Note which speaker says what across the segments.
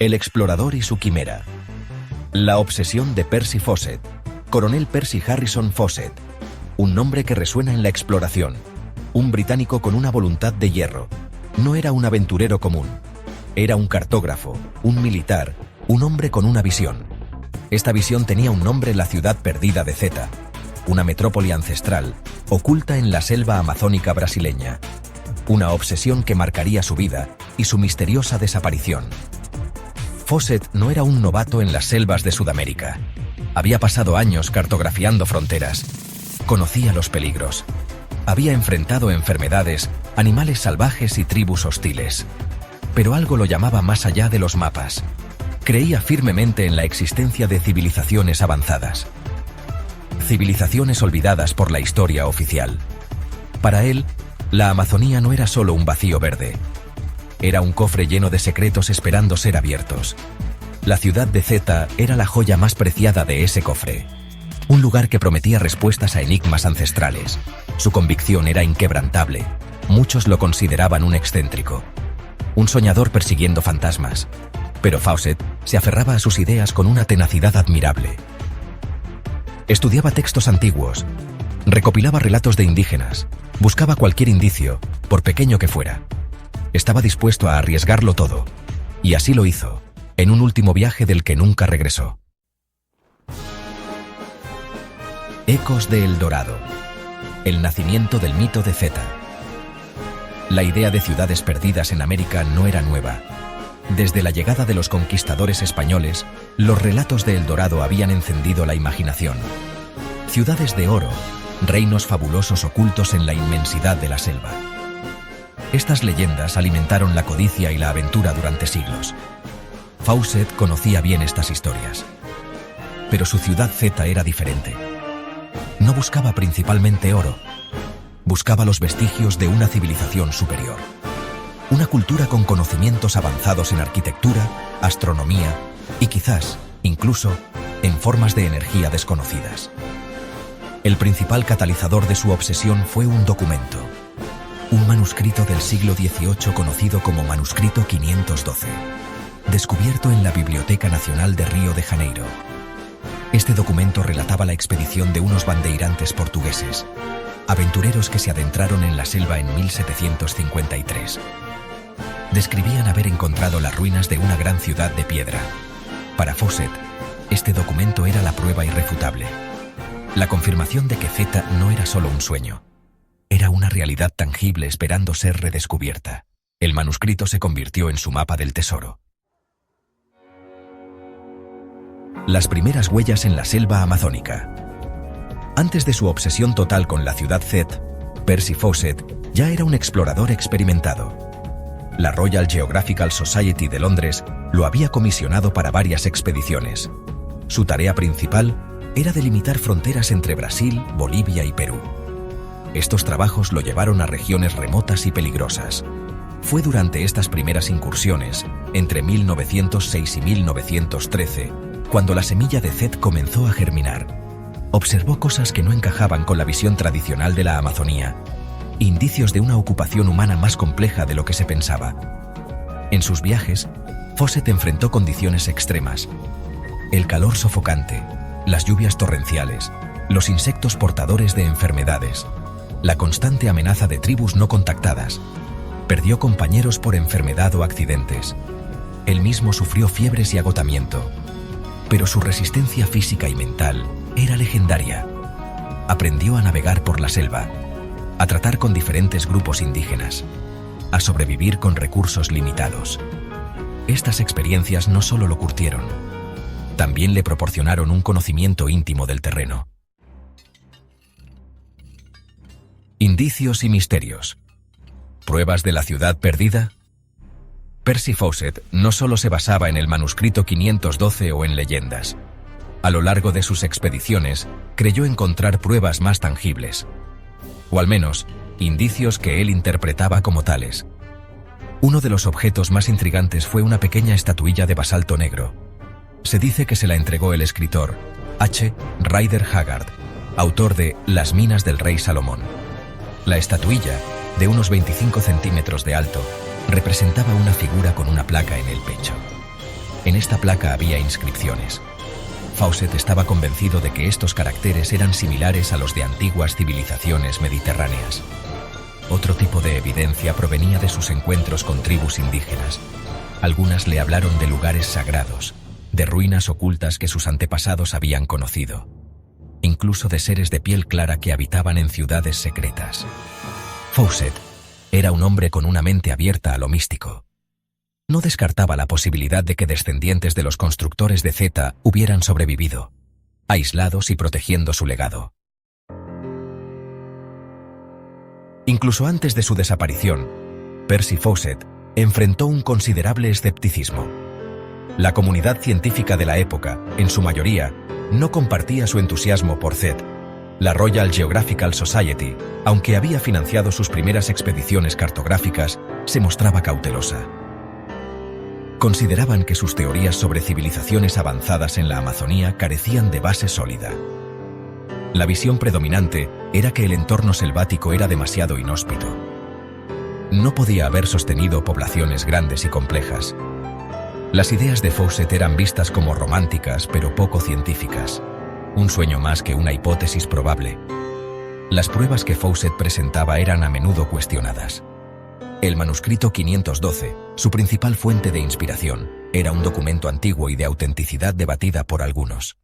Speaker 1: El explorador y su quimera. La obsesión de Percy Fawcett. Coronel Percy Harrison Fawcett. Un nombre que resuena en la exploración. Un británico con una voluntad de hierro. No era un aventurero común. Era un cartógrafo, un militar, un hombre con una visión. Esta visión tenía un nombre: la ciudad perdida de Zeta, una metrópoli ancestral, oculta en la selva amazónica brasileña. Una obsesión que marcaría su vida y su misteriosa desaparición. Fawcett no era un novato en las selvas de Sudamérica. Había pasado años cartografiando fronteras. Conocía los peligros. Había enfrentado enfermedades, animales salvajes y tribus hostiles. Pero algo lo llamaba más allá de los mapas. Creía firmemente en la existencia de civilizaciones avanzadas. Civilizaciones olvidadas por la historia oficial. Para él, la Amazonía no era solo un vacío verde. Era un cofre lleno de secretos esperando ser abiertos. La ciudad de Zeta era la joya más preciada de ese cofre. Un lugar que prometía respuestas a enigmas ancestrales. Su convicción era inquebrantable. Muchos lo consideraban un excéntrico. Un soñador persiguiendo fantasmas. Pero Fawcett se aferraba a sus ideas con una tenacidad admirable. Estudiaba textos antiguos, recopilaba relatos de indígenas, buscaba cualquier indicio, por pequeño que fuera. Estaba dispuesto a arriesgarlo todo, y así lo hizo, en un último viaje del que nunca regresó. Ecos de El Dorado. El nacimiento del mito de Zeta. La idea de ciudades perdidas en América no era nueva. Desde la llegada de los conquistadores españoles, los relatos de El Dorado habían encendido la imaginación. Ciudades de oro, reinos fabulosos ocultos en la inmensidad de la selva. Estas leyendas alimentaron la codicia y la aventura durante siglos. Fawcett conocía bien estas historias. Pero su ciudad Zeta era diferente. No buscaba principalmente oro. Buscaba los vestigios de una civilización superior. Una cultura con conocimientos avanzados en arquitectura, astronomía y quizás, incluso, en formas de energía desconocidas. El principal catalizador de su obsesión fue un documento. Un manuscrito del siglo XVIII conocido como Manuscrito 512, descubierto en la Biblioteca Nacional de Río de Janeiro. Este documento relataba la expedición de unos bandeirantes portugueses, aventureros que se adentraron en la selva en 1753. Describían haber encontrado las ruinas de una gran ciudad de piedra. Para Fawcett, este documento era la prueba irrefutable. La confirmación de que Zeta no era solo un sueño. Era una realidad tangible esperando ser redescubierta. El manuscrito se convirtió en su mapa del tesoro. Las primeras huellas en la selva amazónica. Antes de su obsesión total con la ciudad Zeta, Percy Fawcett ya era un explorador experimentado. La Royal Geographical Society de Londres lo había comisionado para varias expediciones. Su tarea principal era delimitar fronteras entre Brasil, Bolivia y Perú. Estos trabajos lo llevaron a regiones remotas y peligrosas. Fue durante estas primeras incursiones, entre 1906 y 1913, cuando la semilla de Zeta comenzó a germinar. Observó cosas que no encajaban con la visión tradicional de la Amazonía. Indicios de una ocupación humana más compleja de lo que se pensaba. En sus viajes, Fawcett enfrentó condiciones extremas. El calor sofocante, las lluvias torrenciales, los insectos portadores de enfermedades, la constante amenaza de tribus no contactadas. Perdió compañeros por enfermedad o accidentes. Él mismo sufrió fiebres y agotamiento. Pero su resistencia física y mental era legendaria. Aprendió a navegar por la selva, a tratar con diferentes grupos indígenas, a sobrevivir con recursos limitados. Estas experiencias no solo lo curtieron, también le proporcionaron un conocimiento íntimo del terreno. Indicios y misterios. ¿Pruebas de la ciudad perdida? Percy Fawcett no solo se basaba en el manuscrito 512 o en leyendas. A lo largo de sus expediciones, creyó encontrar pruebas más tangibles. O al menos, indicios que él interpretaba como tales. Uno de los objetos más intrigantes fue una pequeña estatuilla de basalto negro. Se dice que se la entregó el escritor H. Rider Haggard, autor de Las minas del rey Salomón. La estatuilla, de unos 25 centímetros de alto, representaba una figura con una placa en el pecho. En esta placa había inscripciones. Fawcett estaba convencido de que estos caracteres eran similares a los de antiguas civilizaciones mediterráneas. Otro tipo de evidencia provenía de sus encuentros con tribus indígenas. Algunas le hablaron de lugares sagrados, de ruinas ocultas que sus antepasados habían conocido, incluso de seres de piel clara que habitaban en ciudades secretas. Fawcett era un hombre con una mente abierta a lo místico. No descartaba la posibilidad de que descendientes de los constructores de Zeta hubieran sobrevivido, aislados y protegiendo su legado. Incluso antes de su desaparición, Percy Fawcett enfrentó un considerable escepticismo. La comunidad científica de la época, en su mayoría, no compartía su entusiasmo por Zeta. La Royal Geographical Society, aunque había financiado sus primeras expediciones cartográficas, se mostraba cautelosa. Consideraban que sus teorías sobre civilizaciones avanzadas en la Amazonía carecían de base sólida. La visión predominante era que el entorno selvático era demasiado inhóspito. No podía haber sostenido poblaciones grandes y complejas. Las ideas de Fawcett eran vistas como románticas pero poco científicas, un sueño más que una hipótesis probable. Las pruebas que Fawcett presentaba eran a menudo cuestionadas. El manuscrito 512, su principal fuente de inspiración, era un documento antiguo y de autenticidad debatida por algunos.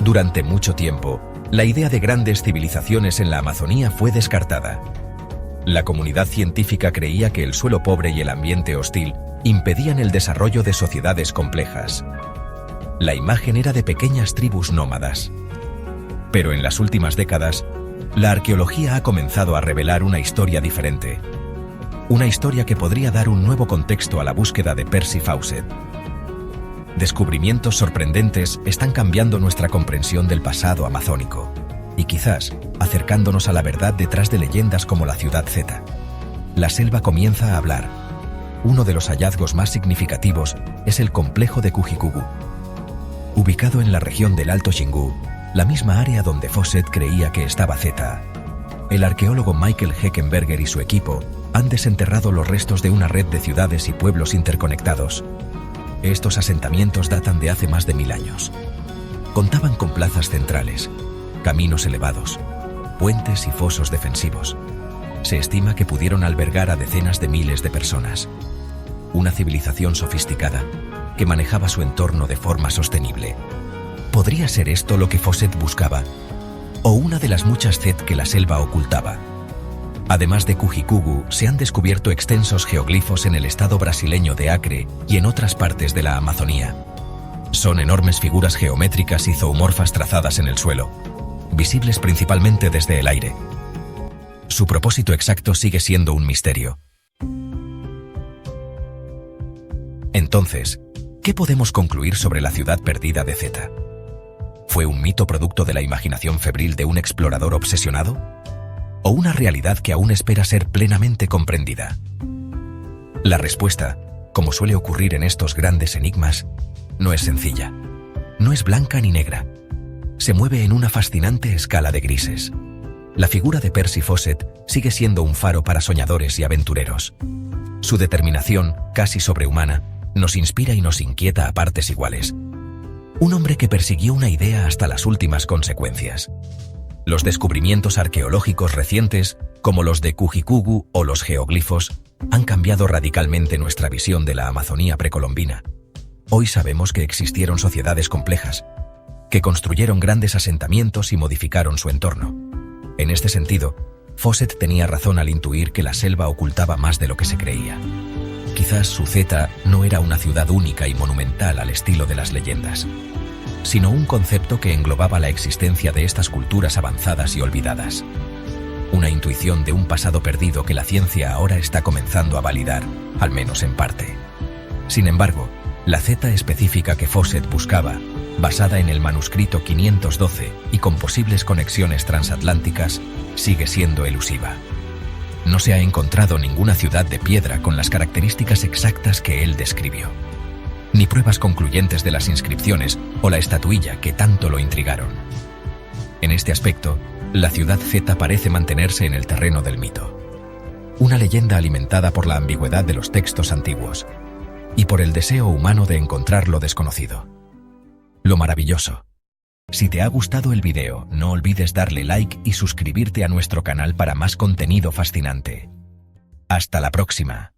Speaker 1: Durante mucho tiempo, la idea de grandes civilizaciones en la Amazonía fue descartada. La comunidad científica creía que el suelo pobre y el ambiente hostil impedían el desarrollo de sociedades complejas. La imagen era de pequeñas tribus nómadas. Pero en las últimas décadas, la arqueología ha comenzado a revelar una historia diferente. Una historia que podría dar un nuevo contexto a la búsqueda de Percy Fawcett. Descubrimientos sorprendentes están cambiando nuestra comprensión del pasado amazónico y quizás acercándonos a la verdad detrás de leyendas como la ciudad Zeta. La selva comienza a hablar. Uno de los hallazgos más significativos es el complejo de Kuji-Kugu. Ubicado en la región del Alto Xingu, la misma área donde Fawcett creía que estaba Zeta, el arqueólogo Michael Heckenberger y su equipo han desenterrado los restos de una red de ciudades y pueblos interconectados. Estos asentamientos datan de hace más de 1000 años. Contaban con plazas centrales, caminos elevados, puentes y fosos defensivos. Se estima que pudieron albergar a decenas de miles de personas. Una civilización sofisticada que manejaba su entorno de forma sostenible. ¿Podría ser esto lo que Fawcett buscaba? ¿O una de las muchas Zet que la selva ocultaba? Además de Kuji-Kugu, se han descubierto extensos geoglifos en el estado brasileño de Acre y en otras partes de la Amazonía. Son enormes figuras geométricas y zoomorfas trazadas en el suelo, visibles principalmente desde el aire. Su propósito exacto sigue siendo un misterio. Entonces, ¿qué podemos concluir sobre la ciudad perdida de Zeta? ¿Fue un mito producto de la imaginación febril de un explorador obsesionado? ¿O una realidad que aún espera ser plenamente comprendida? La respuesta, como suele ocurrir en estos grandes enigmas, no es sencilla. No es blanca ni negra. Se mueve en una fascinante escala de grises. La figura de Percy Fawcett sigue siendo un faro para soñadores y aventureros. Su determinación, casi sobrehumana, nos inspira y nos inquieta a partes iguales. Un hombre que persiguió una idea hasta las últimas consecuencias. Los descubrimientos arqueológicos recientes, como los de Kuji-Kugu o los geoglifos, han cambiado radicalmente nuestra visión de la Amazonía precolombina. Hoy sabemos que existieron sociedades complejas, que construyeron grandes asentamientos y modificaron su entorno. En este sentido, Fawcett tenía razón al intuir que la selva ocultaba más de lo que se creía. Quizás su Zeta no era una ciudad única y monumental al estilo de las leyendas, sino un concepto que englobaba la existencia de estas culturas avanzadas y olvidadas. Una intuición de un pasado perdido que la ciencia ahora está comenzando a validar, al menos en parte. Sin embargo, la Zeta específica que Fawcett buscaba, basada en el manuscrito 512 y con posibles conexiones transatlánticas, sigue siendo elusiva. No se ha encontrado ninguna ciudad de piedra con las características exactas que él describió, ni pruebas concluyentes de las inscripciones o la estatuilla que tanto lo intrigaron. En este aspecto, la ciudad Zeta parece mantenerse en el terreno del mito. una leyenda alimentada por la ambigüedad de los textos antiguos y por el deseo humano de encontrar lo desconocido, lo maravilloso. Si te ha gustado el video, no olvides darle like y suscribirte a nuestro canal para más contenido fascinante. Hasta la próxima.